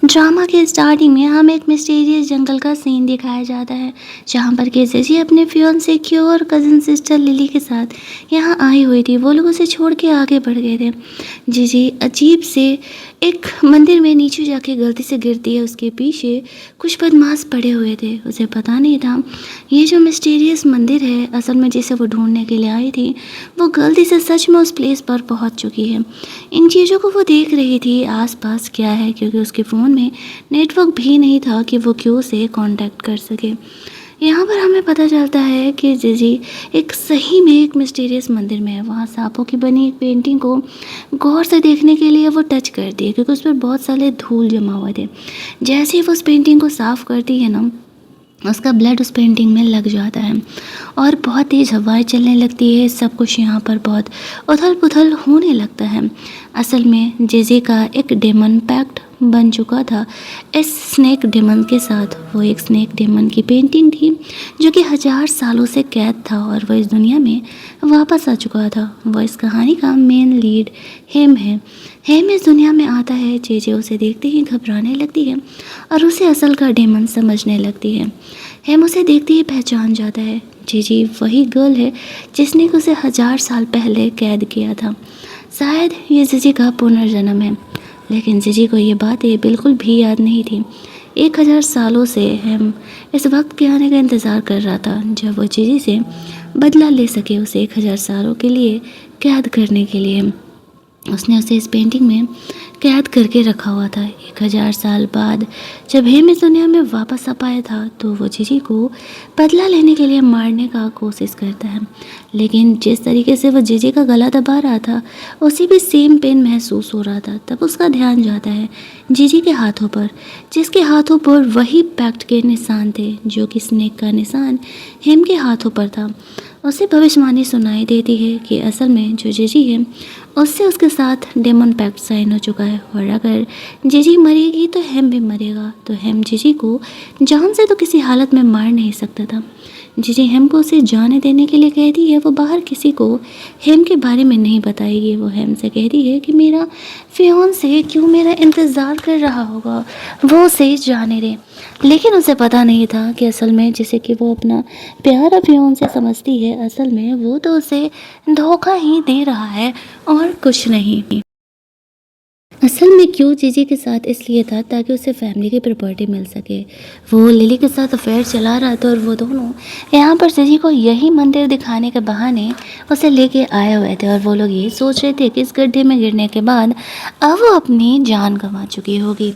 Drama के starting में हमें एक मिस्टीरियस जंगल का सीन दिखाया जाता है, जहाँ पर कि जेसी अपने फियोंसे क्यू और कज़न सिस्टर लिली के साथ यहाँ आई हुई थी। वो लोग उसे छोड़ के आगे बढ़ गए थे। जीजी अजीब से एक मंदिर में नीचे जाके गलती से गिरती है। उसके पीछे कुछ बदमाश पड़े हुए थे। उसे पता नहीं था ये जो मिस्टीरियस मंदिर है असल में जिसे वो ढूंढने के लिए आई थी, वो गलती से सच में उस प्लेस पर पहुंच चुकी है। इन चीज़ों को वो देख रही थी आसपास क्या है, क्योंकि उसके फ़ोन में नेटवर्क भी नहीं था कि वो क्यों से कांटेक्ट कर सके। यहाँ पर हमें पता चलता है कि जीजी एक सही में एक मिस्टीरियस मंदिर में है। वहाँ सांपों की बनी एक पेंटिंग को गौर से देखने के लिए वो टच करती है, क्योंकि उस पर बहुत सारे धूल जमा हुए थे। जैसे ही वो उस पेंटिंग को साफ़ करती है ना, उसका ब्लड उस पेंटिंग में लग जाता है और बहुत तेज़ हवाएं चलने लगती है। सब कुछ यहाँ पर बहुत उथल पुथल होने लगता है। असल में जेजे का एक डेमन पैक्ट बन चुका था इस स्नेक डेमन के साथ। वो एक स्नेक डेमन की पेंटिंग थी जो कि 1000 सालों से कैद था और वह इस दुनिया में वापस आ चुका था। वह इस कहानी का मेन लीड हेम है। हेम इस दुनिया में आता है। जेजे उसे देखते ही घबराने लगती है और उसे असल का डेमन समझने लगती है। हेम उसे देखते ही पहचान जाता है। जीजी वही गर्ल है जिसने उसे 1000 साल पहले कैद किया था। शायद ये जीजी का पुनर्जन्म है, लेकिन जीजी को ये बातें बिल्कुल भी याद नहीं थी। 1000 सालों से हेम इस वक्त के आने का इंतज़ार कर रहा था जब वो जीजी से बदला ले सके, उसे 1000 सालों के लिए कैद करने के लिए। उसने उसे इस पेंटिंग में कैद करके रखा हुआ था। 1000 साल बाद जब हेम इस दुनिया में वापस आ पाया था तो वो जीजी को बदला लेने के लिए मारने का कोशिश करता है, लेकिन जिस तरीके से वो जीजी का गला दबा रहा था उसी भी सेम पेन महसूस हो रहा था। तब उसका ध्यान जाता है जीजी के हाथों पर, जिसके हाथों पर वही पैक्ट के निशान थे जो कि स्नेक का निशान हेम के हाथों पर था। उसे भविष्यवाणी सुनाई देती है कि असल में जो जीजी है उससे उसके साथ डेमन पैक्ट साइन हो चुका है और अगर जीजी मरेगी तो हेम भी मरेगा। तो हेम जीजी को जान से तो किसी हालत में मार नहीं सकता था। जीजी हेम को उसे जाने देने के लिए कहती है वो बाहर किसी को हेम के बारे में नहीं बताएगी। वो हेम से कहती है कि मेरा फियोंसे क्यों मेरा इंतज़ार कर रहा होगा, वो उसे जाने दे। लेकिन उसे पता नहीं था कि असल में जिसे कि वो अपना प्यारा फियोंसे समझती है, असल में वो तो उसे धोखा ही दे रहा है और कुछ नहीं। असल में क्यों जीजी के साथ इसलिए था ताकि उसे फैमिली की प्रॉपर्टी मिल सके। वो लिली के साथ अफेयर चला रहा था और वो दोनों यहाँ पर जीजी को यही मंदिर दिखाने के बहाने उसे लेके आए हुए थे और वो लोग ये सोच रहे थे कि इस गड्ढे में गिरने के बाद अब वो अपनी जान गंवा चुकी होगी।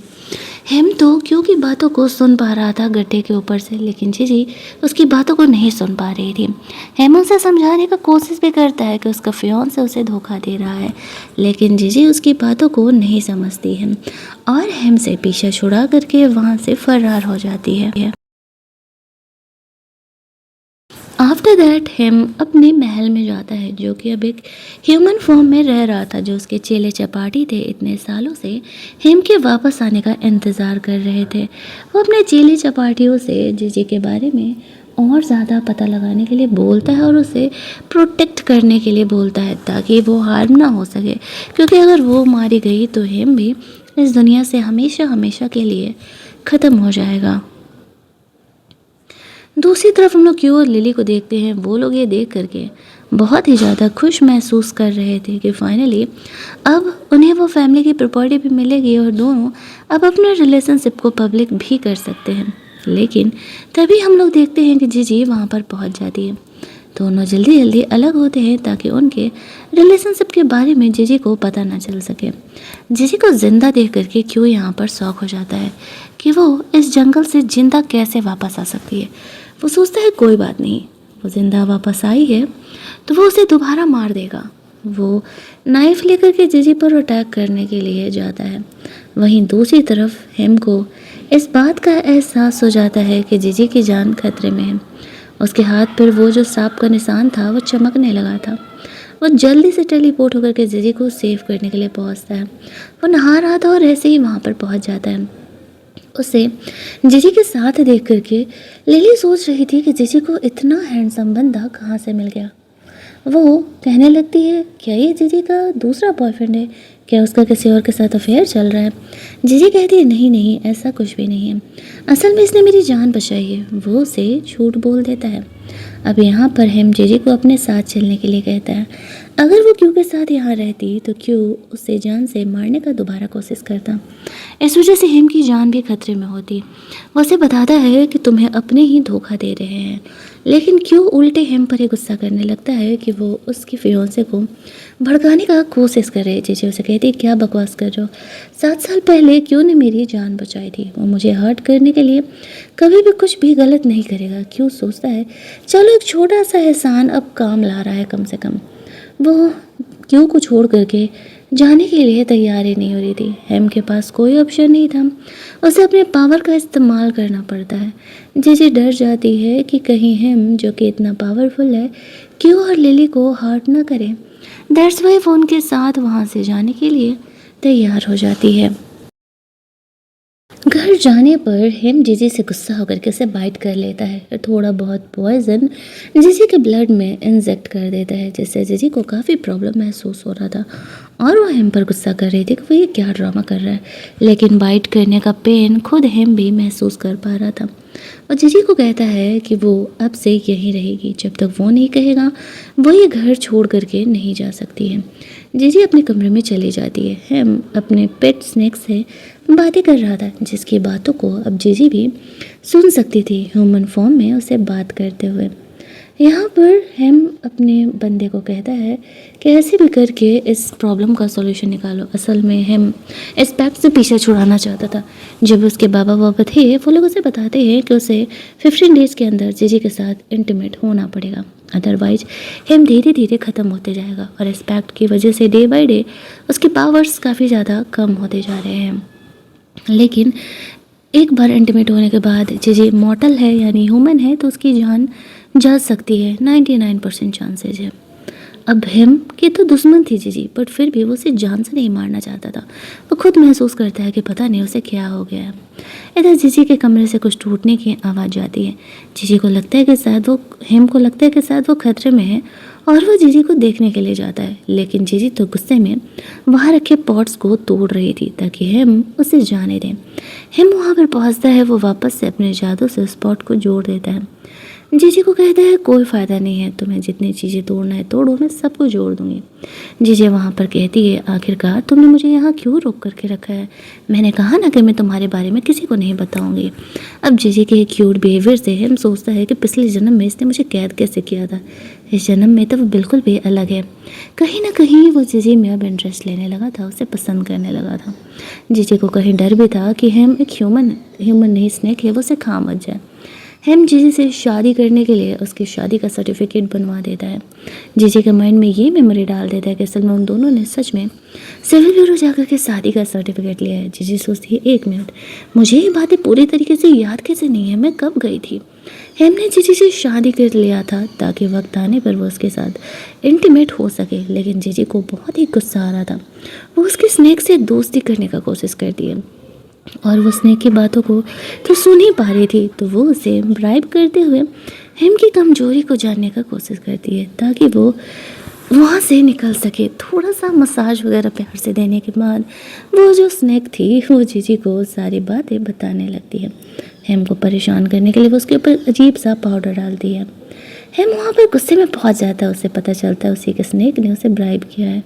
हेम तो क्यों की बातों को सुन पा रहा था गड्ढे के ऊपर से, लेकिन जीजी उसकी बातों को नहीं सुन पा रही थी। हेम उसे समझाने का कोशिश भी करता है कि उसका फियोंसे उसे धोखा दे रहा है, लेकिन जीजी उसकी बातों को नहीं समझती है और हेम से पीछा छुड़ा करके वहाँ से फरार हो जाती है। आफ्टर दैट हेम अपने महल में जाता है, जो कि अब एक ह्यूमन फॉर्म में रह रहा था। जो उसके चेले चपाटी थे इतने सालों से हेम के वापस आने का इंतज़ार कर रहे थे। वो अपने चेले चपाटियों से जीजी के बारे में और ज़्यादा पता लगाने के लिए बोलता है और उसे प्रोटेक्ट करने के लिए बोलता है ताकि वो हार्म ना हो सके, क्योंकि अगर वो मारी गई तो हेम भी इस दुनिया से हमेशा हमेशा के लिए ख़त्म हो जाएगा। दूसरी तरफ हम लोग क्यू और लिली को देखते हैं। वो लोग ये देख करके बहुत ही ज़्यादा खुश महसूस कर रहे थे कि फाइनली अब उन्हें वो फैमिली की प्रॉपर्टी भी मिलेगी और दोनों अब अपने रिलेशनशिप को पब्लिक भी कर सकते हैं। लेकिन तभी हम लोग देखते हैं कि जीजी वहाँ पर पहुँच जाती है। दोनों जल्दी जल्दी अलग होते हैं ताकि उनके रिलेशनशिप के बारे में जीजी को पता ना चल सके। जीजी को जिंदा देख करके क्यों यहाँ पर शौक हो जाता है कि वो इस जंगल से जिंदा कैसे वापस आ सकती है। वो सोचता है कोई बात नहीं, वो जिंदा वापस आई है तो वो उसे दोबारा मार देगा। वो नाइफ लेकर के जीजी पर अटैक करने के लिए जाता है। वहीं दूसरी तरफ हेम को इस बात का एहसास हो जाता है कि जीजी की जान खतरे में है। उसके हाथ पर वो जो सांप का निशान था वो चमकने लगा था। वो जल्दी से टेलीपोर्ट होकर के जीजी को सेव करने के लिए पहुंचता है। वो नहा रहा था और ऐसे ही वहाँ पर पहुँच जाता है। उसे जीजी के साथ देख करके लिली सोच रही थी कि जीजी को इतना हैंडसम बंदा कहाँ से मिल गया। वो कहने लगती है, क्या ये जीजी का दूसरा बॉयफ्रेंड है? क्या उसका किसी और के साथ अफेयर चल रहा है? जीजी कहती है, नहीं नहीं, ऐसा कुछ भी नहीं है। असल में इसने मेरी जान बचाई है। वो उसे झूठ बोल देता है। अब यहाँ पर हेम जीजी को अपने साथ चलने के लिए कहता है। अगर वो क्यू के साथ यहाँ रहती तो क्यू उसे जान से मारने का दोबारा कोशिश करता। इस वजह से हेम की जान भी खतरे में होती। वो उसे बताता है कि तुम्हें अपने ही धोखा दे रहे हैं, लेकिन क्यों उल्टे हेम पर ही गुस्सा करने लगता है कि वो उसकी फियोंसे को भड़काने का कोशिश कर रही। चीज़ें उसे कहती, क्या बकवास कर रहे हो? 7 साल पहले क्यों ने मेरी जान बचाई थी। वो मुझे हर्ट करने के लिए कभी भी कुछ भी गलत नहीं करेगा। क्यों सोचता है चलो एक छोटा सा एहसान अब काम ला रहा है कम से कम। वो क्यों को छोड़ करके जाने के लिए तैयार ही नहीं हो रही थी। हेम के पास कोई ऑप्शन नहीं था, उसे अपने पावर का इस्तेमाल करना पड़ता है। जीजी डर जाती है कि कहीं हेम जो कि इतना पावरफुल है क्यों और लिली को हर्ट ना करे। दैट्स वाई वो उनके साथ वहाँ से जाने के लिए तैयार हो जाती है। घर जाने पर हेम जीजी से गुस्सा होकर के उसे बाइट कर लेता है और थोड़ा बहुत पॉइजन जीजी के ब्लड में इंजेक्ट कर देता है, जिससे जीजी को काफ़ी प्रॉब्लम महसूस हो रहा था और वो हेम पर गुस्सा कर रही थी कि वो ये क्या ड्रामा कर रहा है। लेकिन बाइट करने का पेन खुद हेम भी महसूस कर पा रहा था और जीजी को कहता है कि वो अब से यहीं रहेगी। जब तक वो नहीं कहेगा वो ये घर छोड़ करके नहीं जा सकती है। जीजी अपने कमरे में चली जाती है। हेम अपने पेट स्नेक से बातें कर रहा था, जिसकी बातों को अब जीजी भी सुन सकती थी ह्यूमन फॉर्म में उसे बात करते हुए। यहाँ पर हेम अपने बंदे को कहता है कि ऐसे भी करके इस प्रॉब्लम का सॉल्यूशन निकालो। असल में हेम इस पैक्ट से पीछा छुड़ाना चाहता था। जब उसके बाबा थे वो लोग उसे बताते हैं कि उसे 15 डेज़ के अंदर जीजी के साथ इंटीमेट होना पड़ेगा, अदरवाइज हेम धीरे धीरे ख़त्म होते जाएगा और इस पैक्ट की वजह से डे बाय डे उसके पावर्स काफ़ी ज़्यादा कम होते जा रहे हैं। लेकिन एक बार इंटीमेट होने के बाद जीजी मॉर्टल है यानी ह्यूमन है तो उसकी जान जा सकती है। 99% चांसेज है। अब हेम की तो दुश्मन थी जीजी, बट फिर भी वो उसे जान से नहीं मारना चाहता था। वो खुद महसूस करता है कि पता नहीं उसे क्या हो गया है। इधर जीजी के कमरे से कुछ टूटने की आवाज़ आती है। जीजी को लगता है कि शायद वो हेम को लगता है कि शायद वो खतरे में है और वो जीजी को देखने के लिए जाता है, लेकिन जीजी तो गुस्से में वहाँ रखे पॉट्स को तोड़ रही थी ताकि हेम उसे जाने दें। हेम वहाँ पर पहुँचता है, वो वापस से अपने जादू से उस पॉट को जोड़ देता है। जीजी को कहता है कोई फ़ायदा नहीं है, तुम्हें जितनी चीज़ें तोड़ना है तोड़ो, मैं सबको जोड़ दूँगी। जीजी वहाँ पर कहती है, आखिरकार तुमने मुझे यहाँ क्यों रोक करके रखा है? मैंने कहा ना कि मैं तुम्हारे बारे में किसी को नहीं बताऊँगी। अब जीजी के क्यूट बिहेवियर से हम सोचता है कि पिछले जन्म में इसने मुझे कैद कैसे किया था, इस जन्म में तो वो बिल्कुल भी अलग है। कहीं ना कहीं वो जीजी में अब इंटरेस्ट लेने लगा था, उसे पसंद करने लगा था। जीजी को कहीं डर भी था कि हम एक ह्यूमन नहीं स्नेक है, वो उसे खा मत जाए। हेम जीजी से शादी करने के लिए उसकी शादी का सर्टिफिकेट बनवा देता है। जीजी के माइंड में ये मेमोरी डाल देता है कि असल में उन दोनों ने सच में सिविल ब्यूरो जाकर के शादी का सर्टिफिकेट लिया है। जीजी सोचती है, 1 मिनट, मुझे ये बातें पूरी तरीके से याद कैसे नहीं है, मैं कब गई थी? हेम ने जीजी से शादी कर लिया था ताकि वक्त आने पर वो उसके साथ इंटीमेट हो सके, लेकिन जीजी को बहुत ही गुस्सा आ रहा था। वो उसके स्नेक से दोस्ती करने का कोशिश करती है और वो स्नेक की बातों को तो सुन ही पा रही थी, तो वो उसे ब्राइब करते हुए हेम की कमजोरी को जानने का कोशिश करती है ताकि वो वहाँ से निकल सके। थोड़ा सा मसाज वगैरह प्यार से देने के बाद वो जो स्नेक थी वो जीजी को सारी बातें बताने लगती है। हेम को परेशान करने के लिए वो उसके ऊपर अजीब सा पाउडर डालती है। हेम वहाँ पर गुस्से में पहुँच जाता है, उसे पता चलता है उसी के स्नेक ने उसे ब्राइब किया है।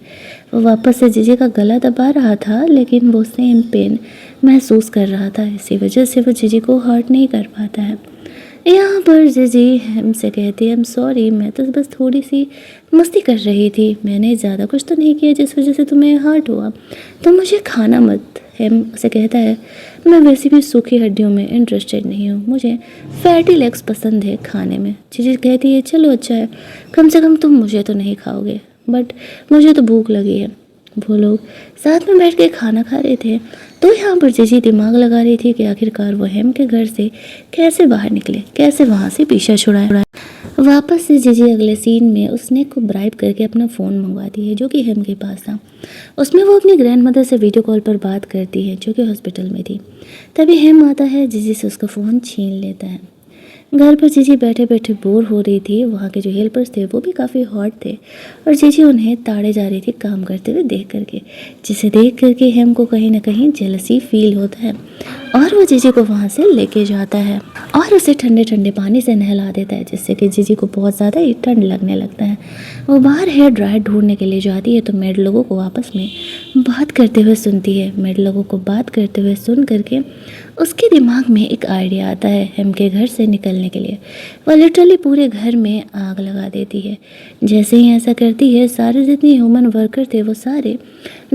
वो वापस से जीजी का गला दबा रहा था, लेकिन वो सेम पेन महसूस कर रहा था, इसी वजह से वो जीजी को हर्ट नहीं कर पाता है। यहाँ पर जीजी हेम से कहती है, आई एम सॉरी, मैं तो बस थोड़ी सी मस्ती कर रही थी, मैंने ज़्यादा कुछ तो नहीं किया जिस वजह से तुम्हें हर्ट हुआ, तो मुझे खाना मत। हेम उसे कहता है, मैं वैसे भी सूखी हड्डियों में इंटरेस्टेड नहीं हूँ, मुझे फैटी लेग्स पसंद है खाने में। जीजी कहती है, चलो अच्छा है, कम से कम तुम मुझे तो नहीं खाओगे, बट मुझे तो भूख लगी है। वो लोग साथ में बैठ के खाना खा रहे थे, तो यहाँ पर जीजी दिमाग लगा रही थी कि आखिरकार वो हेम के घर से कैसे बाहर निकले, कैसे वहाँ से पीछा छुड़ाए। वापस से जीजी अगले सीन में उसने को ब्राइब करके अपना फ़ोन मंगवाती है जो कि हेम के पास था। उसमें वो अपनी ग्रैंड मदर से वीडियो कॉल पर बात करती है जो कि हॉस्पिटल में थी। तभी हेम आता है, जीजी से उसका फ़ोन छीन लेता है। घर पर जीजी बैठे बैठे बोर हो रही थी। वहाँ के जो हेल्पर्स थे वो भी काफ़ी हॉट थे और जीजी उन्हें ताड़े जा रही थी काम करते हुए देख करके, जिसे देख करके हेम को कहीं ना कहीं जेलसी फील होता है और वो जीजी को वहाँ से लेके जाता है और उसे ठंडे ठंडे पानी से नहला देता है, जिससे कि जीजी को बहुत ज़्यादा ही ठंड लगने लगता है। वो बाहर हेयर ड्रायर ढूंढने के लिए जाती है तो मेड लोगों को आपस में बात करते हुए सुनती है। मेड लोगों को बात करते हुए सुन करके उसके दिमाग में एक आइडिया आता है हेम के घर से निकलने के लिए। वह लिटरली पूरे घर में आग लगा देती है। जैसे ही ऐसा करती है सारे जितने ह्यूमन वर्कर थे वो सारे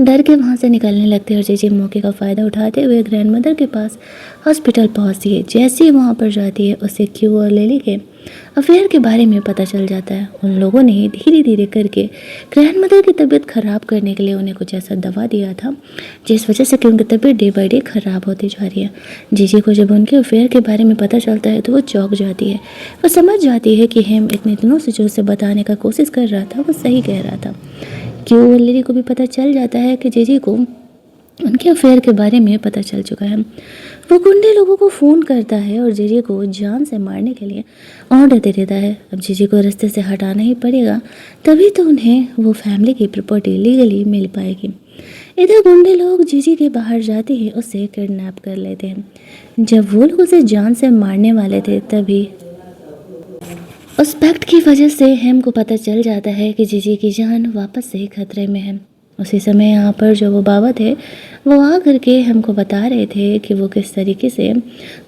डर के वहाँ से निकलने लगते हैं और जीजी मौके का फ़ायदा उठाते हुए ग्रैंड मदर के पास हॉस्पिटल पहुँचती है। जैसे ही वहाँ पर जाती है उसे क्यू और लिली के अफेयर के बारे में पता चल जाता है। उन लोगों ने धीरे धीरे करके ग्रैंड मदर की तबीयत ख़राब करने के लिए उन्हें कुछ ऐसा दवा दिया था जिस वजह से कि उनकी तबीयत डे बाई डे ख़राब होती जा रही है। जीजी को जब उनके अफेयर के बारे में पता चलता है तो वो चौंक जाती है। वो समझ जाती है कि हेम इतने दिनों से जो उसे बताने का कोशिश कर रहा था वो सही कह रहा था। क्यों और लिली को भी पता चल जाता है कि जीजी को उनके अफेयर के बारे में पता चल चुका है। वो गुंडे लोगों को फ़ोन करता है और जीजी को जान से मारने के लिए ऑर्डर दे देता है। अब जीजी को रास्ते से हटाना ही पड़ेगा, तभी तो उन्हें वो फैमिली की प्रॉपर्टी लीगली मिल पाएगी। इधर गुंडे लोग जीजी के बाहर जाते ही उसे किडनैप कर लेते हैं। जब वो लोग उसे जान से मारने वाले थे तभी उस पैक्ट की वजह से हेम को पता चल जाता है कि जीजी की जान वापस से खतरे में है। उसी समय यहाँ पर जो वो बाबा थे वो आ करके हमको बता रहे थे कि वो किस तरीके से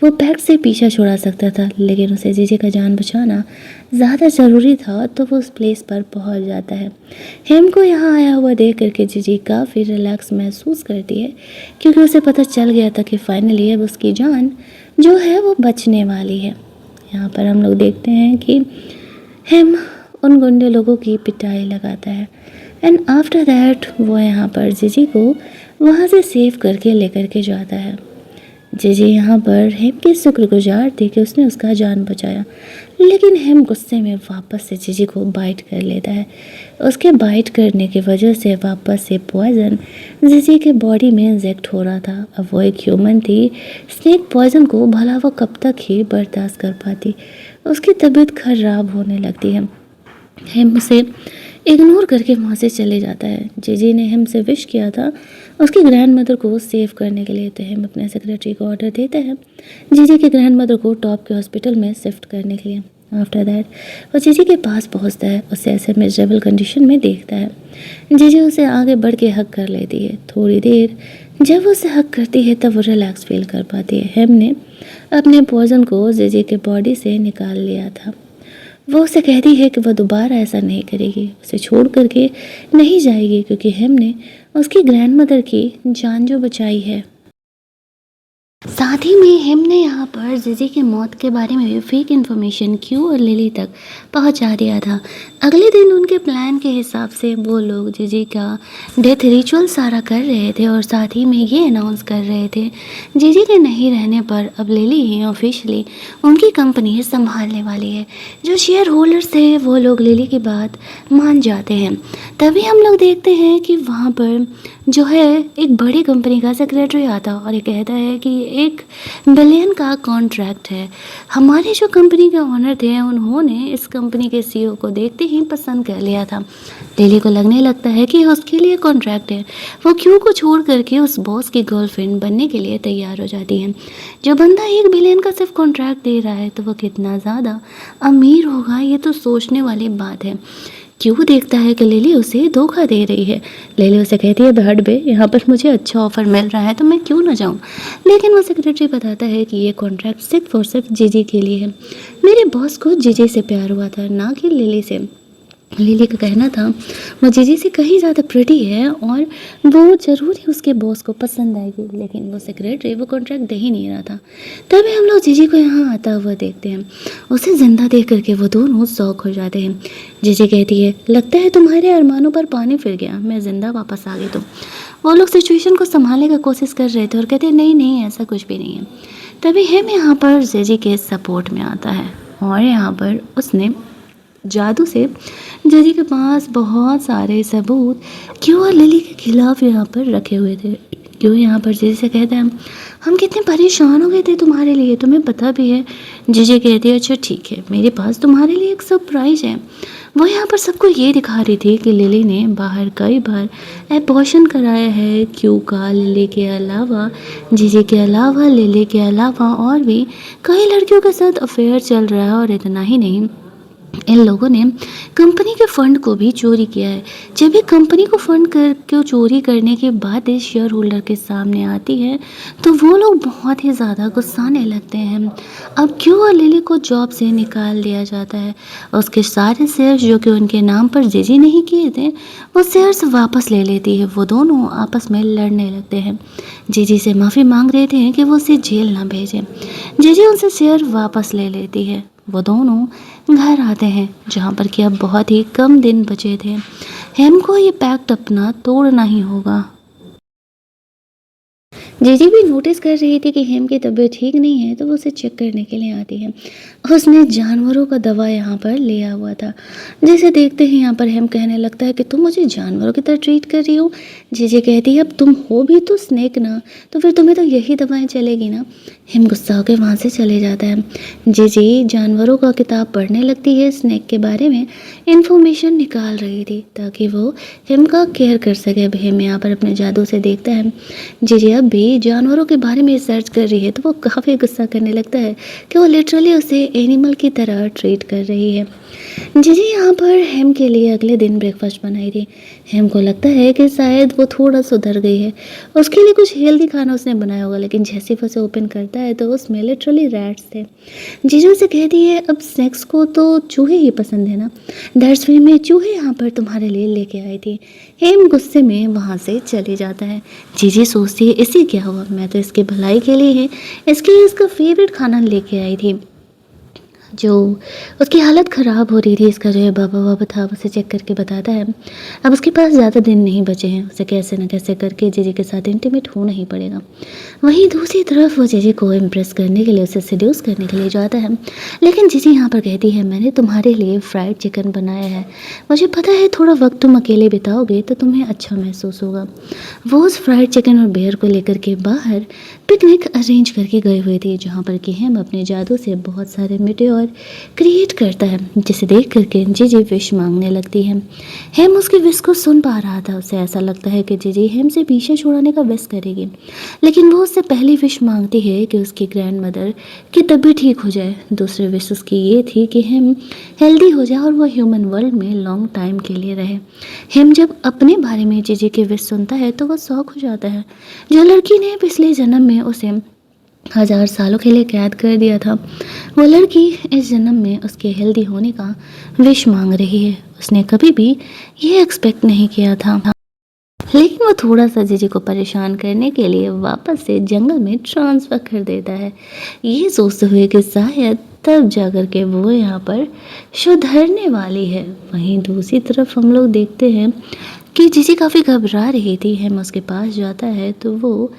वो पैक्ट से पीछा छुड़ा सकता था, लेकिन उसे जीजी का जान बचाना ज़्यादा ज़रूरी था। तो वो उस प्लेस पर पहुँच जाता है। हेम को यहाँ आया हुआ देख करके जीजी काफ़ी रिलैक्स महसूस करती है, क्योंकि उसे पता चल गया था कि फाइनली अब उसकी जान जो है वो बचने वाली है। यहाँ पर हम लोग देखते हैं कि हेम उन गुंडे लोगों की पिटाई लगाता है एंड आफ्टर दैट वो यहाँ पर जीजी को वहाँ से सेव करके लेकर के जाता है। जीजी यहाँ पर हेम की शुक्रगुजार थी कि उसने उसका जान बचाया, लेकिन हेम गुस्से में वापस से जीजी को बाइट कर लेता है। उसके बाइट करने की वजह से वापस से पॉइजन जीजी के बॉडी में इंजेक्ट हो रहा था। अब वो एक ह्यूमन थी, स्नेक पॉइजन को भला वो कब तक ही बर्दाश्त कर पाती। उसकी तबीयत खराब होने लगती है। हेम उसे इग्नोर करके वहाँ से चले जाता है। जीजी ने हेम से विश किया था उसकी ग्रैंड मदर को सेव करने के लिए, तो हेम अपने सेक्रेटरी को ऑर्डर देता है जीजी के ग्रैंड मदर को टॉप के हॉस्पिटल में शिफ्ट करने के लिए। आफ्टर दैट वो जीजी के पास पहुँचता है, उसे ऐसे मिजरेबल कंडीशन में देखता है। जीजी उसे आगे बढ़ के हक कर लेती है। थोड़ी देर जब वो उसे हक करती है तब वो रिलैक्स फील कर पाती है। हेम ने अपने पॉइजन को जीजी के बॉडी से निकाल लिया था। वो उसे कहती है कि वह दोबारा ऐसा नहीं करेगी, उसे छोड़ करके नहीं जाएगी, क्योंकि हेम ने उसकी ग्रैंड मदर की जान जो बचाई है। साथ ही में हेम ने यहाँ पर जीजी की मौत के बारे में भी फेक इन्फॉर्मेशन क्यू और लिली तक पहुँचा दिया था। अगले दिन उनके प्लान के हिसाब से वो लोग जीजी का डेथ रिचुअल सारा कर रहे थे और साथ ही में ये अनाउंस कर रहे थे जीजी के नहीं रहने पर अब लिली ही ऑफिशियली उनकी कंपनी संभालने वाली है। जो शेयर होल्डर्स थे वो लोग लिली की बात मान जाते हैं। तभी हम लोग देखते हैं कि वहाँ पर जो है एक बड़ी कंपनी का सेक्रेटरी आता और ये कहता है कि 1 बिलियन का कॉन्ट्रैक्ट है। हमारे जो कंपनी के ओनर थे उन्होंने इस कंपनी के सीईओ को देखते ही पसंद कर लिया था। लिली को लगने लगता है कि उसके लिए कॉन्ट्रैक्ट है। वो क्यू को छोड़ करके उस बॉस की गर्लफ्रेंड बनने के लिए तैयार हो जाती है। जो बंदा 1 बिलियन का सिर्फ कॉन्ट्रैक्ट दे रहा है तो वो कितना ज़्यादा अमीर होगा, ये तो सोचने वाली बात है। क्यों देखता है कि लिली उसे धोखा दे रही है। लिली उसे कहती है हट बे, यहाँ पर मुझे अच्छा ऑफर मिल रहा है तो मैं क्यों ना जाऊँ। लेकिन वो सेक्रेटरी बताता है कि ये कॉन्ट्रैक्ट सिर्फ और सिर्फ जीजी के लिए है। मेरे बॉस को जीजी से प्यार हुआ था, ना कि लिली से। लिली का कहना था वो जीजी से कहीं ज़्यादा प्रिटी है और वो ज़रूर ही उसके बॉस को पसंद आएगी, लेकिन वो सेक्रेटरी वो कॉन्ट्रैक्ट दे ही नहीं रहा था। तभी हम लोग जीजी को यहाँ आता हुआ देखते हैं। उसे जिंदा देख करके वो दोनों शौक हो जाते हैं। जीजी कहती है लगता है तुम्हारे अरमानों पर पानी फिर गया, मैं ज़िंदा वापस आ गई। तो वो लोग सिचुएशन को संभालने का कोशिश कर रहे थे और कहते नहीं नहीं ऐसा कुछ भी नहीं है। तभी हम यहाँ पर जीजी के सपोर्ट में आता है और यहाँ पर उसने जादू से जजी के पास बहुत सारे सबूत क्यों और लिली के खिलाफ यहाँ पर रखे हुए थे। क्यों यहाँ पर जीजी से कहता है हम कितने परेशान हो गए थे तुम्हारे लिए, तुम्हें पता भी है। जीजी कहती है अच्छा ठीक है, मेरे पास तुम्हारे लिए एक सरप्राइज है। वो यहाँ पर सबको ये दिखा रही थी कि लिली ने बाहर कई बार एबॉर्शन कराया है। क्यों का लिली के अलावा, जीजी के अलावा, लिली के अलावा और भी कई लड़कियों के साथ अफेयर चल रहा है। और इतना ही नहीं, इन लोगों ने कंपनी के फंड को भी चोरी किया है। जब भी कंपनी को फंड को चोरी करने की बातें शेयर होल्डर के सामने आती है तो वो लोग बहुत ही ज़्यादा गुस्साने लगते हैं। अब क्यों और लिली को जॉब से निकाल दिया जाता है। उसके सारे शेयर्स जो कि उनके नाम पर जीजी नहीं किए थे वो शेयर्स वापस ले लेती है। वो दोनों आपस में लड़ने लगते हैं। जीजी से माफ़ी मांग रहे थे कि वो उसे जेल ना भेजें। जीजी उनसे शेयर वापस ले लेती है। वो दोनों घर आते हैं जहाँ पर कि अब बहुत ही कम दिन बचे थे। हेम को ये पैक्ट अपना तोड़ना ही होगा। जीजी भी नोटिस कर रही थी कि हेम की तबीयत ठीक नहीं है तो वो उसे चेक करने के लिए आती है। उसने जानवरों का दवा यहाँ पर लिया हुआ था। जिसे देखते ही यहाँ पर हेम कहने लगता है कि तुम मुझे जानवरों की तरह ट्रीट कर रही हो। जीजी कहती है अब तुम हो भी तो स्नेक ना, तो फिर तुम्हें तो यही दवाएं चलेगी ना। हेम गुस्सा होकर वहाँ से चले जाता है। जीजी जानवरों का किताब पढ़ने लगती है। स्नेक के बारे में इंफॉर्मेशन निकाल रही थी ताकि वो हेम का केयर कर सके। अब हेम यहाँ पर अपने जादू से देखता है जीजी अब भी जानवरों के बारे में सर्च कर रही है तो वो काफ़ी गुस्सा करने लगता है कि वो लिटरली उसे एनिमल की तरह ट्रीट कर रही है। जीजी यहाँ पर हेम के लिए अगले दिन ब्रेकफास्ट बनाई थी। हेम को लगता है कि शायद वो थोड़ा सुधर गई है। उसके लिए कुछ हेल्दी खाना उसने बनाया होगा, लेकिन जैसे ही उसे ओपन करता है तो उसमें लिटरली रैट्स थे। जीजू से कहती है अब स्नैक्स को तो चूहे ही पसंद है ना, दैट्स वे मैं चूहे यहाँ पर तुम्हारे लिए लेके आई थी। हेम गुस्से में वहाँ से चले जाता है। जीजी सोचती है इसे क्या हुआ, मैं तो इसकी भलाई के लिए ही इसके लिए इसका फेवरेट खाना लेके आई थी। जो उसकी हालत ख़राब हो रही थी, इसका जो है बाबा था उसे चेक करके बताता है अब उसके पास ज़्यादा दिन नहीं बचे हैं, उसे कैसे न कैसे करके जीजी के साथ इंटीमेट होना ही पड़ेगा। वहीं दूसरी तरफ वो जीजी को इम्प्रेस करने के लिए, उसे सेड्यूस करने के लिए जाता है। लेकिन जीजी यहाँ पर कहती है मैंने तुम्हारे लिए फ्राइड चिकन बनाया है, मुझे पता है थोड़ा वक्त तुम अकेले बिताओगे तो तुम्हें अच्छा महसूस होगा। वो उस फ्राइड चिकन और बेयर को लेकर के बाहर पिकनिक अरेंज करके गए हुए थे जहाँ पर कि हेम अपने जादू से बहुत सारे मिट्टी क्रिएट करता है, जिसे देख करके जीजी विश मांगने लगती है। हेम उसकी विश को सुन पा रहा था। उसे ऐसा लगता है कि जीजी हेम से पीछे छुड़ाने का विश करेगी, लेकिन वो उससे पहली विश मांगती है कि उसकी ग्रैंड मदर की तबीयत ठीक हो जाए। दूसरी विश उसकी ये थी कि हेम हेल्दी हो जाए और वो ह्यूमन वर्ल्ड में लॉन्ग टाइम के लिए रहे। हेम जब अपने बारे में जीजी की विश सुनता है तो वो शॉक हो जाता है। जो लड़की ने पिछले जन्म में उसे 1000 सालों के लिए कैद कर दिया था, वो लड़की इस जन्म में उसके हेल्दी होने का विश मांग रही है। उसने कभी भी ये एक्सपेक्ट नहीं किया था। लेकिन वो थोड़ा सा जीजी को परेशान करने के लिए वापस से जंगल में ट्रांसफ़र कर देता है, ये सोचते हुए कि शायद तब जाकर के वो यहाँ पर सुधरने वाली है। वहीं दूसरी तरफ हम लोग देखते हैं कि जीजी काफ़ी घबरा रही थी। हेम उसके पास जाता है तो वो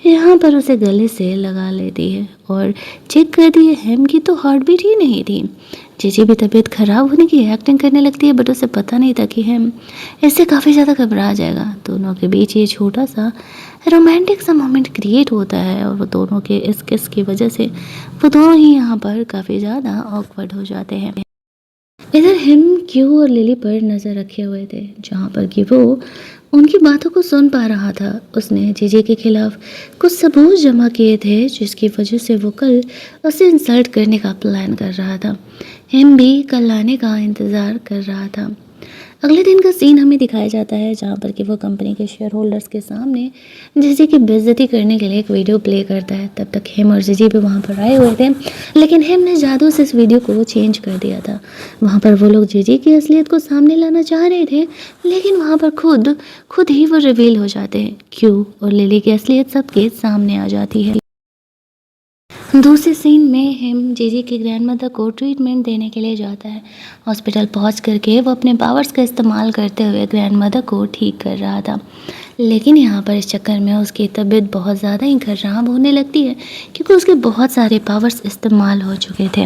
यहाँ पर उसे गले से लगा लेती है और चेक करती है। हेम की तो हार्ट बीट ही नहीं थी। जीजी भी तबीयत ख़राब होने की एक्टिंग करने लगती है, बट उसे पता नहीं था कि हेम इससे काफ़ी ज़्यादा घबरा जाएगा। दोनों के बीच ये छोटा सा रोमांटिक सा मोमेंट क्रिएट होता है और वो दोनों के इस किस की वजह से वो दोनों ही यहाँ पर काफ़ी ज़्यादा ऑकवर्ड हो जाते हैं। इधर हेम क्यू और लिली पर नज़र रखे हुए थे जहाँ पर कि वो उनकी बातों को सुन पा रहा था। उसने जीजी के खिलाफ कुछ सबूत जमा किए थे जिसकी वजह से वो कल उसे इंसल्ट करने का प्लान कर रहा था। हेम भी कल आने का इंतज़ार कर रहा था। अगले दिन का सीन हमें दिखाया जाता है जहाँ पर कि वो कंपनी के शेयर होल्डर्स के सामने जीजी की बेइज्जती करने के लिए एक वीडियो प्ले करता है। तब तक हेम और जीजी भी वहाँ पर आए हुए थे, लेकिन हेम ने जादू से इस वीडियो को चेंज कर दिया था। वहाँ पर वो लोग जीजी की असलियत को सामने लाना चाह रहे थे, लेकिन वहाँ पर खुद ही वो रिवील हो जाते हैं। क्यू और लिली की असलियत सबके सामने आ जाती है। दूसरे सीन में हेम जीजी की ग्रैंडमदर को ट्रीटमेंट देने के लिए जाता है। हॉस्पिटल पहुंच करके वो अपने पावर्स का इस्तेमाल करते हुए ग्रैंडमदर को ठीक कर रहा था। लेकिन यहाँ पर इस चक्कर में उसकी तबीयत बहुत ज़्यादा ही खराब होने लगती है क्योंकि उसके बहुत सारे पावर्स इस्तेमाल हो चुके थे।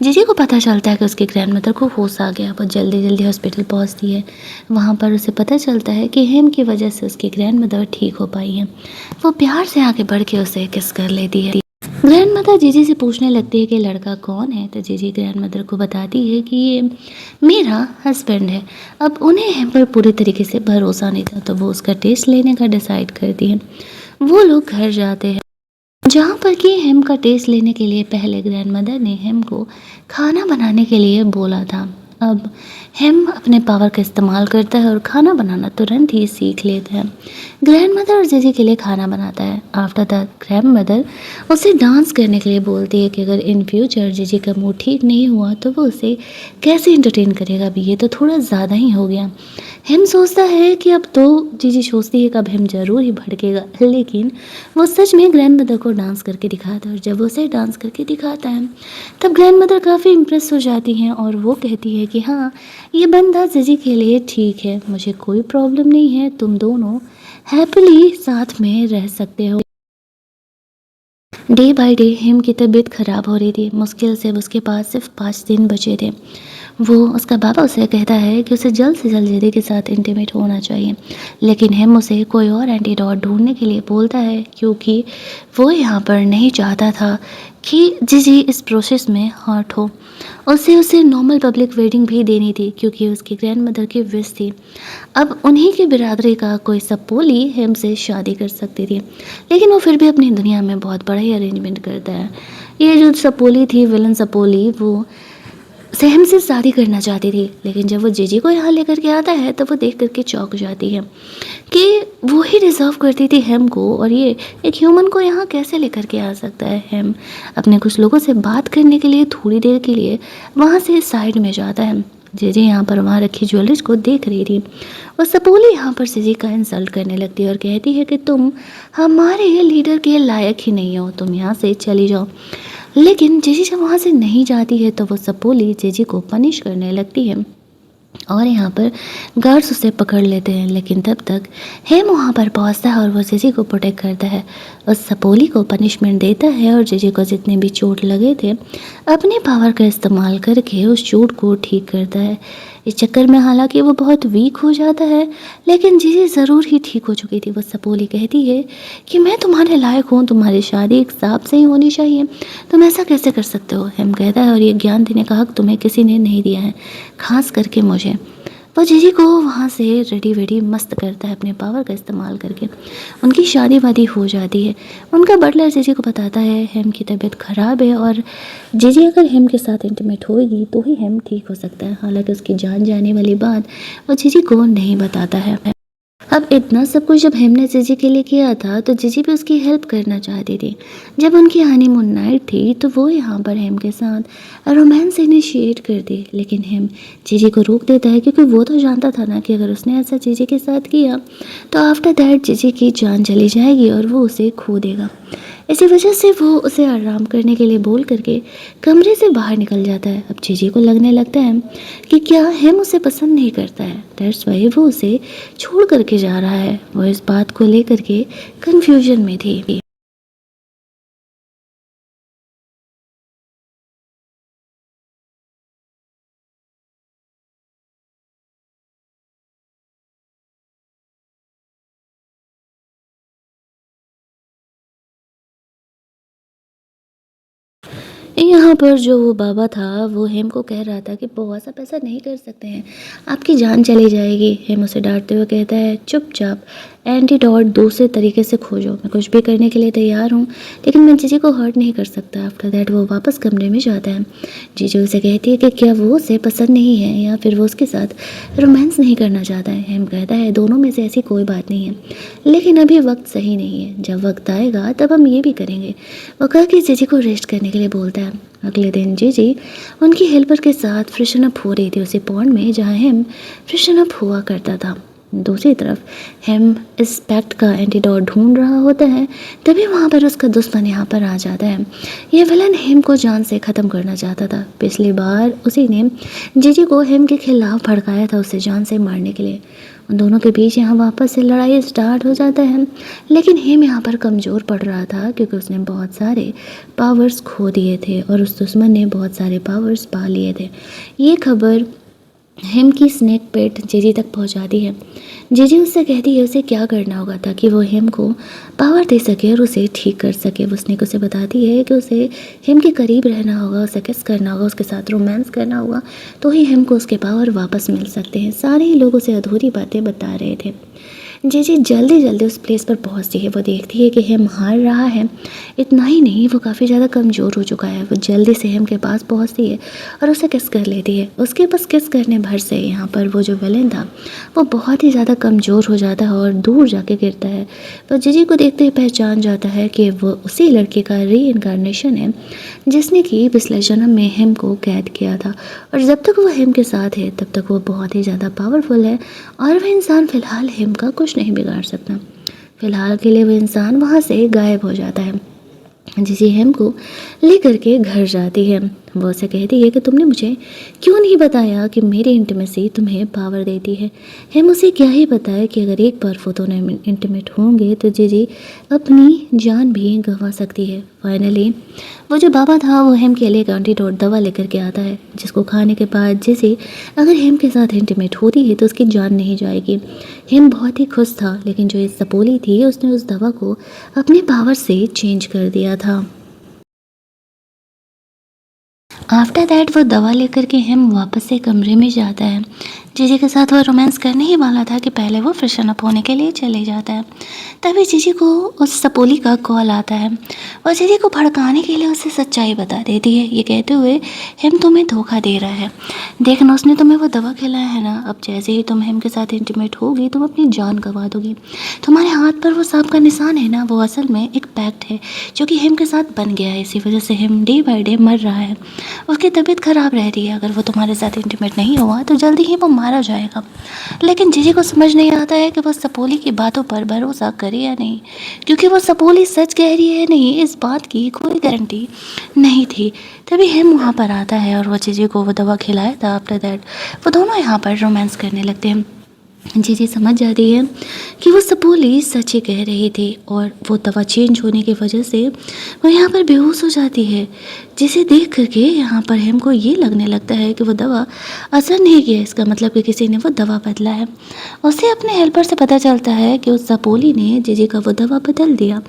जीजी को पता चलता है कि उसकी ग्रैंडमदर को होश आ गया। वो जल्दी जल्दी हॉस्पिटल पहुँचती है। वहाँ पर उसे पता चलता है कि हेम की वजह से उसकी ग्रैंडमदर ठीक हो पाई है। वो प्यार से आगे बढ़ के उसे किस कर लेती है। ग्रैंडमदर जीजी से पूछने लगती है कि लड़का कौन है, तो जीजी ग्रैंडमदर को बताती है कि ये मेरा हस्बैंड है। अब उन्हें हेम पर पूरे तरीके से भरोसा नहीं था, तो वो उसका टेस्ट लेने का डिसाइड करती है। वो लोग घर जाते हैं जहाँ पर कि हेम का टेस्ट लेने के लिए पहले ग्रैंडमदर ने हेम को खाना बनाने के लिए बोला था। अब हेम अपने पावर का इस्तेमाल करता है और खाना बनाना तुरंत ही सीख लेता है। ग्रैंडमदर और जीजी के लिए खाना बनाता है। आफ्टर दैट ग्रैंडमदर उसे डांस करने के लिए बोलती है कि अगर इन फ्यूचर जीजी का मूड ठीक नहीं हुआ तो वो उसे कैसे एंटरटेन करेगा। अभी ये तो थोड़ा ज़्यादा ही हो गया। हेम सोचता है कि अब तो जीजी सोचती है कि अब हेम ज़रूर ही भड़केगा, लेकिन वो सच में ग्रैंडमदर को डांस करके दिखाता है। और जब वो उसे डांस करके दिखाता है तब ग्रैंडमदर काफ़ी इम्प्रेस हो जाती हैं और वो कहती है कि हाँ, ये बंदा जीजी के लिए ठीक है, मुझे कोई प्रॉब्लम नहीं है, तुम दोनों हैप्पीली साथ में रह सकते हो। डे बाय डे हेम की तबीयत ख़राब हो रही थी। मुश्किल से उसके पास सिर्फ 5 दिन बचे थे। वो उसका बाबा उसे कहता है कि उसे जल्द से जल्द जीजी के साथ इंटीमेट होना चाहिए, लेकिन हेम उसे कोई और एंटीडोट ढूंढने के लिए बोलता है क्योंकि वो यहाँ पर नहीं चाहता था कि जीजी इस प्रोसेस में हर्ट हो। उसे नॉर्मल पब्लिक वेडिंग भी देनी थी क्योंकि उसकी ग्रैंडमदर की विश थी। अब उन्हीं की बिरादरी का कोई सपोली हेम से शादी कर सकती थी, लेकिन वो फिर भी अपनी दुनिया में बहुत बड़ा ही अरेंजमेंट करता है। ये जो सपोली थी, विलन सपोली, वो सेहम से शादी करना चाहती थी, लेकिन जब वो जीजी को यहाँ लेकर के आता है तो वो देख करके चौंक जाती है कि वो ही डिज़र्व करती थी हेम को, और ये एक ह्यूमन को यहाँ कैसे लेकर के आ सकता है। हेम अपने कुछ लोगों से बात करने के लिए थोड़ी देर के लिए वहाँ से साइड में जाता है। जीजी यहाँ पर वहाँ रखी ज्वेलरीज को देख रही थी। वो सपोली यहाँ पर जीजी का इंसल्ट करने लगती है और कहती है कि तुम हमारे लीडर के लायक ही नहीं हो, तुम यहाँ से चली जाओ। लेकिन जीजी जब वहाँ से नहीं जाती है तो वो सपोली जीजी को पनिश करने लगती है और यहाँ पर गार्ड्स उसे पकड़ लेते हैं। लेकिन तब तक हेम वहाँ पर पहुँचता है और वो जीजी को प्रोटेक्ट करता है, उस सपोली को पनिशमेंट देता है और जीजी को जितने भी चोट लगे थे अपने पावर का इस्तेमाल करके उस चोट को ठीक करता है। इस चक्कर में हालांकि वो बहुत वीक हो जाता है, लेकिन जीजी ज़रूर ही ठीक हो चुकी थी। वो सपोली कहती है कि मैं तुम्हारे लायक हूँ, तुम्हारी शादी एक सांप से ही होनी चाहिए, तुम ऐसा कैसे कर सकते हो। हेम कहता है और ये ज्ञान देने का हक तुम्हें किसी ने नहीं दिया है, खास करके मुझे। वो जीजी को वहाँ से रेडी वेडी मस्त करता है अपने पावर का इस्तेमाल करके। उनकी शादी वादी हो जाती है। उनका बटलर जीजी को बताता है हेम की तबीयत ख़राब है और जीजी अगर हेम के साथ इंटीमेट होगी तो ही हेम ठीक हो सकता है। हालांकि उसकी जान जाने वाली बात वो जीजी को नहीं बताता है। अब इतना सब कुछ जब हेम ने जीजी के लिए किया था तो जीजी भी उसकी हेल्प करना चाहती थी। जब उनकी हनीमून नाइट थी तो वो यहाँ पर हेम के साथ रोमांस इनिशिएट कर दी, लेकिन हेम जीजी को रोक देता है क्योंकि वो तो जानता था ना कि अगर उसने ऐसा जीजी के साथ किया तो आफ्टर दैट जीजी की जान चली जाएगी और वो उसे खो देगा। इसी वजह से वो उसे आराम करने के लिए बोल करके कमरे से बाहर निकल जाता है। अब जीजी को लगने लगता है कि क्या हेम उसे पसंद नहीं करता है, दैट्स वाई वो उसे छोड़ करके जा रहा है। वो इस बात को लेकर के कंफ्यूजन में थी। यहाँ पर जो वो बाबा था वो हेम को कह रहा था कि बहुत सा पैसा नहीं कर सकते हैं, आपकी जान चली जाएगी। हेम उसे डांटते हुए कहता है चुपचाप एंटीडोट दूसरे तरीके से खोजो, मैं कुछ भी करने के लिए तैयार हूँ, लेकिन मैं जीजी को हर्ट नहीं कर सकता। आफ्टर दैट वो वापस कमरे में जाता है। जीजी उसे कहती है कि क्या वो उसे पसंद नहीं है या फिर वो उसके साथ रोमांस नहीं करना चाहता है। हेम कहता है दोनों में से ऐसी कोई बात नहीं है, लेकिन अभी वक्त सही नहीं है, जब वक्त आएगा तब हम ये भी करेंगे। वो कह के जीजी को रेस्ट करने के लिए बोलता है। अगले दिन जीजी उनकी हेल्पर के साथ फ्रेशन अप हो रही थी उसी पॉन्ड में जहाँ हेम फ्रेशन अप हुआ करता था। दूसरी तरफ हेम इस पैक्ट का एंटीडोट ढूंढ रहा होता है, तभी वहाँ पर उसका दुश्मन यहाँ पर आ जाता है। ये विलन हेम को जान से ख़त्म करना चाहता था। पिछली बार उसी ने जीजी को हेम के खिलाफ भड़काया था उसे जान से मारने के लिए। उन दोनों के बीच यहाँ वापस से लड़ाई स्टार्ट हो जाता है। लेकिन हेम यहाँ पर कमज़ोर पड़ रहा था क्योंकि उसने बहुत सारे पावर्स खो दिए थे और उस दुश्मन ने बहुत सारे पावर्स पा लिए थे। ये खबर हेम की स्नेक पेट जीजी तक पहुंचाती है। जीजी उससे कहती है उसे क्या करना होगा ताकि वो हेम को पावर दे सके और उसे ठीक कर सके। वो स्नेक उसे बताती है कि उसे हेम के करीब रहना होगा, उसे किस करना होगा, उसके साथ रोमांस करना होगा, तो ही हेम को उसके पावर वापस मिल सकते हैं। सारे ही लोग उसे अधूरी बातें बता रहे थे। जीजी जल्दी जल्दी उस प्लेस पर पहुंचती है। वो देखती है कि हेम हार रहा है। इतना ही नहीं, वो काफ़ी ज़्यादा कमज़ोर हो चुका है। वो जल्दी से हेम के पास पहुंचती है और उसे किस कर लेती है। उसके पास किस करने भर से यहाँ पर वो जो विलेन था वो बहुत ही ज़्यादा कमज़ोर हो जाता है और दूर जाके गिरता है। वो जीजी को देखते ही पहचान जाता है कि वो उसी लड़के का रीइंकारनेशन है जिसने कि पिछले जन्म में हेम को कैद किया था। और जब तक वो हेम के साथ है तब तक वो बहुत ही ज़्यादा पावरफुल है और वह इंसान फ़िलहाल हेम का कुछ नहीं बिगाड़ सकता। फ़िलहाल के लिए वो इंसान वहाँ से गायब हो जाता है। जीजी हेम को लेकर के घर जाती है। वो उसे कहती है कि तुमने मुझे क्यों नहीं बताया कि मेरी इंटीमेसी तुम्हें पावर देती है। हेम उसे क्या ही बताए कि अगर एक बार वो दोनों इंटीमेट होंगे तो जीजी अपनी जान भी गंवा सकती है। फाइनली वो जो बाबा था वो हेम के लिए एक एंटीडोट दवा लेकर के आता है जिसको खाने के बाद जैसे अगर हेम के साथ इंटीमेट होती है तो उसकी जान नहीं जाएगी। हेम बहुत ही खुश था, लेकिन जो इस सपोली थी उसने उस दवा को अपने पावर से चेंज कर दिया था। आफ्टर दैट वो दवा लेकर के हेम वापस से कमरे में जाता है। जीजी के साथ वो रोमांस करने ही वाला था कि पहले वो फ्रेशन अप होने के लिए चले जाता है। तभी जीजी को उस सपोली का कॉल आता है और जीजी को भड़काने के लिए उसे सच्चाई बता देती है, ये कहते हुए हेम तुम्हें धोखा दे रहा है। देखना उसने तुम्हें वो दवा खिलाया है ना, अब जैसे ही तुम हेम के साथ इंटीमेट होगी तुम अपनी जान गंवा दोगी। तुम्हारे हाथ पर वो सांप का निशान है ना, वो असल में एक पैक्ट है जो कि हेम के साथ बन गया है। इसी वजह से हेम डे बाय डे मर रहा है, उसकी तबीयत ख़राब रह रही है। अगर वो तुम्हारे साथ इंटीमेट नहीं हुआ तो जल्दी ही वो मारा जाएगा। लेकिन जीजी को समझ नहीं आता है कि वो सपोली की बातों पर भरोसा करे या नहीं, क्योंकि वो सपोली सच कह रही है नहीं इस बात की कोई गारंटी नहीं थी। तभी हेम वहाँ पर आता है और वो जीजी को वो दवा खिलाया था। आफ्टर दैट वो दोनों यहाँ पर रोमांस करने लगते हैं। जीजी समझ जाती है कि वो सपोली सच ही कह रही थी और वो दवा चेंज होने की वजह से वो यहाँ पर बेहोश हो जाती है, जिसे देख करके यहाँ पर हेम को ये लगने लगता है कि वो दवा असर नहीं किया। इसका मतलब कि किसी ने वो दवा बदला है। उसे अपने हेल्पर से पता चलता है कि उस सपोली ने जीजी का वो दवा बदल दिया।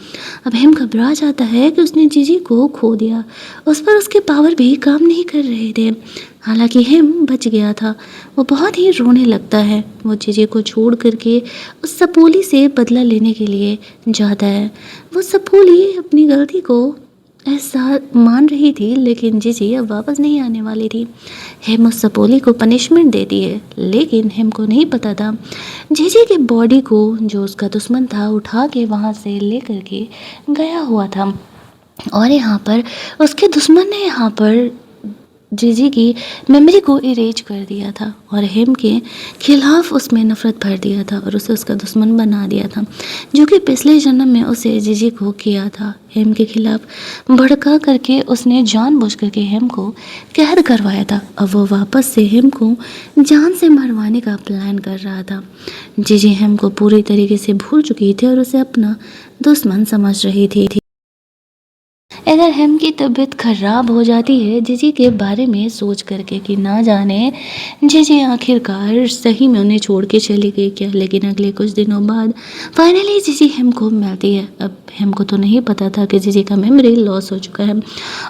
अब हेम घबरा जाता है कि उसने जीजी को खो दिया, उस पर उसके पावर भी काम नहीं कर रहे थे। हालांकि हेम बच गया था। वो बहुत ही रोने लगता है। वो जीजी को छोड़ करके उस सपोली से बदला लेने के लिए जाता है। वो सपोली अपनी गलती को ऐसा मान रही थी, लेकिन जीजी अब वापस नहीं आने वाली थी। हेम उस सपोली को पनिशमेंट देती है, लेकिन हेम को नहीं पता था जीजी की बॉडी को जो उसका दुश्मन था उठा के वहाँ से ले करके गया हुआ था और यहाँ पर उसके दुश्मन ने यहाँ पर जीजी की मेमोरी को इरेज कर दिया था और हेम के खिलाफ उसमें नफ़रत भर दिया था और उसे उसका दुश्मन बना दिया था, जो कि पिछले जन्म में उसे जीजी को किया था। हेम के खिलाफ भड़का करके उसने जानबूझ करके हेम को कहर करवाया था। अब वो वापस से हेम को जान से मरवाने का प्लान कर रहा था। जीजी हेम को पूरी तरीके से भूल चुकी थी और उसे अपना दुश्मन समझ रही थी। अगर हेम की तबीयत खराब हो जाती है जीजी के बारे में सोच करके कि ना जाने जीजी आखिरकार सही में उन्हें छोड़ के चली गई क्या। लेकिन अगले कुछ दिनों बाद फाइनली जीजी हेम को मिलती है। अब हेम को तो नहीं पता था कि जीजी का मेमोरी लॉस हो चुका है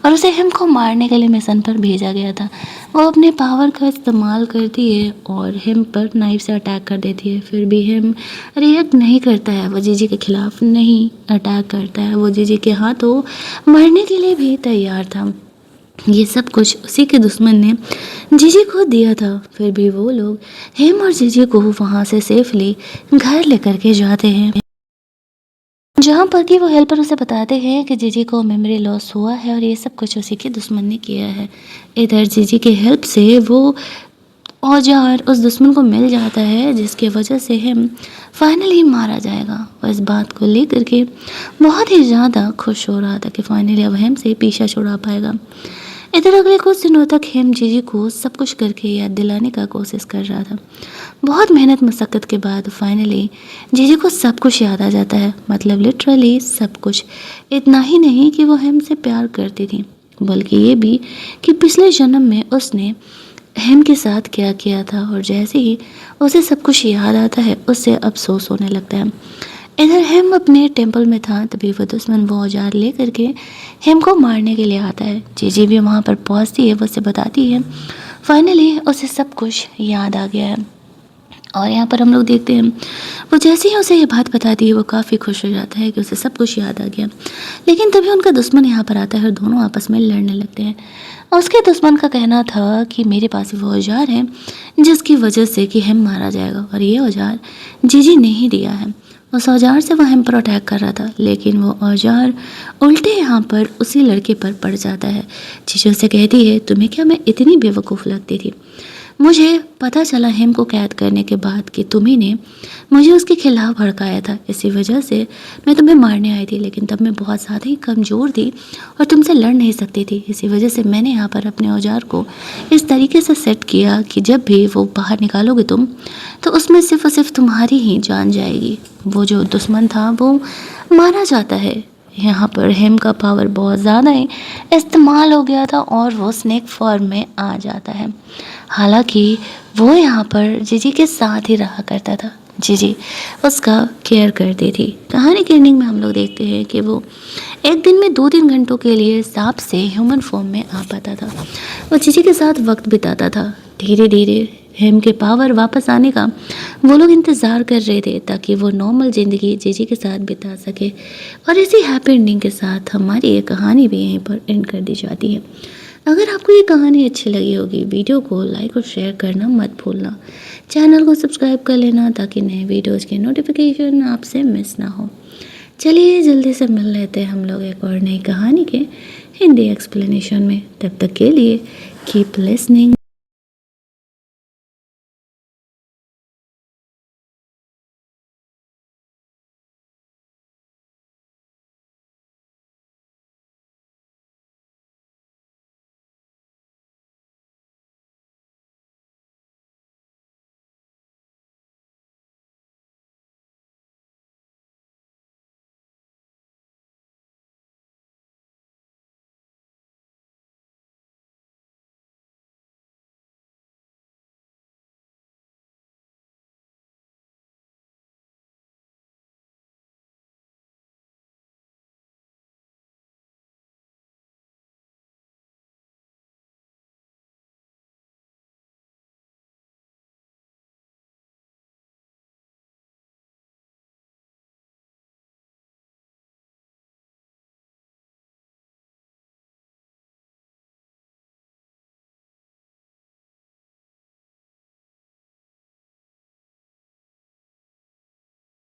और उसे हेम को मारने के लिए मिशन पर भेजा गया था। वो अपने पावर का इस्तेमाल करती है और हेम पर नाइफ से अटैक कर देती है। फिर भी हेम रिएक्ट नहीं करता है, वो जीजी के खिलाफ नहीं अटैक करता है। वो जीजी के हाथों मरने के लिए भी तैयार था। ये सब कुछ उसी के दुश्मन ने जीजी को दिया था। फिर भी वो लोग हेम और जीजी को वहाँ से सेफली घर लेकर के जाते हैं, जहाँ पर कि वो हेल्पर उसे बताते हैं कि जीजी को मेमोरी लॉस हुआ है और ये सब कुछ उसी के दुश्मन ने किया है। इधर जीजी के हेल्प से वो औजार उस दुश्मन को मिल जाता है, जिसकी वजह से हेम फाइनली मारा जाएगा। और इस बात को लेकर के बहुत ही ज़्यादा खुश हो रहा था कि फाइनली अब हेम से पीछा छुड़ा पाएगा। इधर अगले कुछ दिनों तक हेम जीजी को सब कुछ करके याद दिलाने का कोशिश कर रहा था। बहुत मेहनत मशक्क़त के बाद फाइनली जीजी को सब कुछ याद आ जाता है, मतलब लिटरली सब कुछ। इतना ही नहीं कि वो हेम से प्यार करती थी, बल्कि ये भी कि पिछले जन्म में उसने हेम के साथ क्या किया था। और जैसे ही उसे सब कुछ याद आता है उससे अफसोस होने लगता है। इधर हेम अपने टेंपल में था, तभी वो दुश्मन वो औजार ले करके हेम को मारने के लिए आता है। जीजी भी वहाँ पर पहुँचती है, वो उसे बताती है। फाइनली उसे सब कुछ याद आ गया है। और यहाँ पर हम लोग देखते हैं वो जैसे ही उसे ये बात बताती है वो काफ़ी खुश हो जाता है कि उसे सब कुछ याद आ गया। लेकिन तभी उनका दुश्मन यहाँ पर आता है और दोनों आपस में लड़ने लगते हैं। उसके दुश्मन का कहना था कि मेरे पास वो औजार है जिसकी वजह से कि हेम मारा जाएगा, और ये औजार जीजी ने ही दिया है। उस औजार से वो हेम पर अटैक कर रहा था, लेकिन वो औजार उल्टे यहाँ पर उसी लड़के पर पड़ जाता है। जीजी उसे कहती है तुम्हें क्या मैं इतनी बेवकूफ़ लगती थी? मुझे पता चला हेम को कैद करने के बाद कि तुम्ही ने मुझे उसके खिलाफ भड़काया था, इसी वजह से मैं तुम्हें मारने आई थी। लेकिन तब मैं बहुत ज़्यादा ही कमज़ोर थी और तुमसे लड़ नहीं सकती थी, इसी वजह से मैंने यहाँ पर अपने औजार को इस तरीके से सेट किया कि जब भी वो बाहर निकालोगे तुम, तो उसमें सिर्फ और सिर्फ तुम्हारी ही जान जाएगी। वो जो दुश्मन था वो मारा जाता है। यहाँ पर हेम का पावर बहुत ज़्यादा ही इस्तेमाल हो गया था और वो स्नेक फॉर्म में आ जाता है। हालांकि वो यहाँ पर जीजी के साथ ही रहा करता था, जीजी उसका केयर करती थी। कहानी के एंडिंग में हम लोग देखते हैं कि वो एक दिन में 2-3 घंटों के लिए सांप से ह्यूमन फॉर्म में आ पाता था। वो जीजी के साथ वक्त बिताता था। धीरे धीरे हेम के पावर वापस आने का वो लोग इंतज़ार कर रहे थे ताकि वो नॉर्मल ज़िंदगी जीजी के साथ बिता सके। और इसी हैप्पी एंडिंग के साथ हमारी ये कहानी भी यहीं पर एंड कर दी जाती है। अगर आपको ये कहानी अच्छी लगी होगी, वीडियो को लाइक और शेयर करना मत भूलना। चैनल को सब्सक्राइब कर लेना ताकि नए वीडियोज़ के नोटिफिकेशन आपसे मिस ना हो। चलिए जल्दी से मिल लेते हैं हम लोग एक और नई कहानी के हिंदी एक्सप्लेनेशन में। तब तक के लिए कीप लिसनिंग।